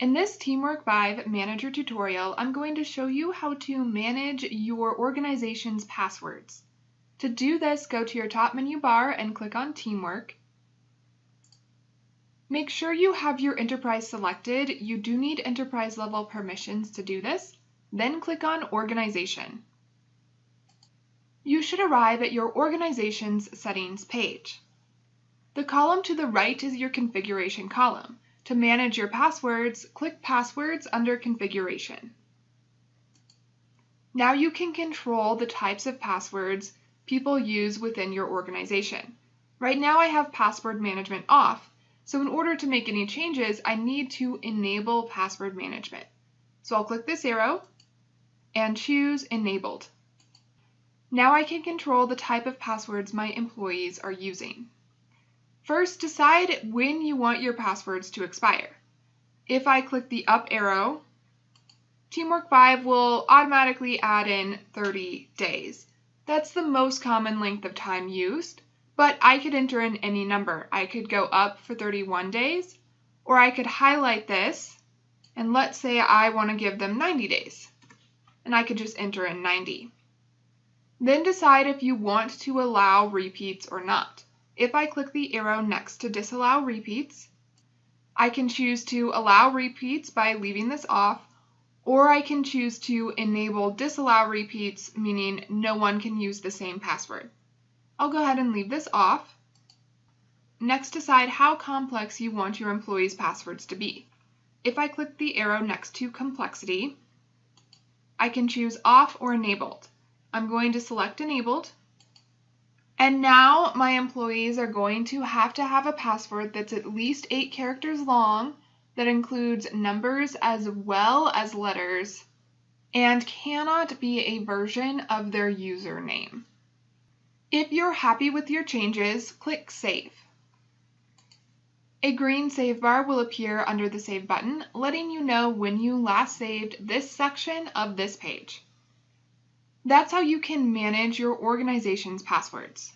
In this TeamWork 5 Manager tutorial, I'm going to show you how to manage your organization's passwords. To do this, go to your top menu bar and click on TeamWork. Make sure you have your enterprise selected. You do need enterprise level permissions to do this. Then click on Organization. You should arrive at your organization's settings page. The column to the right is your configuration column. To manage your passwords, click Passwords under Configuration. Now you can control the types of passwords people use within your organization. Right now I have password management off, so in order to make any changes, I need to enable password management. So I'll click this arrow and choose Enabled. Now I can control the type of passwords my employees are using. First, decide when you want your passwords to expire. If I click the up arrow, TeamWork 5 will automatically add in 30 days. That's the most common length of time used, but I could enter in any number. I could go up for 31 days, or I could highlight this, and let's say I want to give them 90 days, and I could just enter in 90. Then decide if you want to allow repeats or not. If I click the arrow next to disallow repeats, I can choose to allow repeats by leaving this off, or I can choose to enable disallow repeats, meaning no one can use the same password. I'll go ahead and leave this off. Next, decide how complex you want your employees' passwords to be. If I click the arrow next to complexity, I can choose off or enabled. I'm going to select enabled. And now my employees are going to have a password that's at least 8 characters long, that includes numbers as well as letters, and cannot be a version of their username. If you're happy with your changes, click Save. A green save bar will appear under the Save button, letting you know when you last saved this section of this page. That's how you can manage your organization's passwords.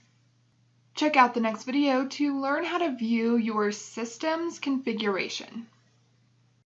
Check out the next video to learn how to view your system's configuration.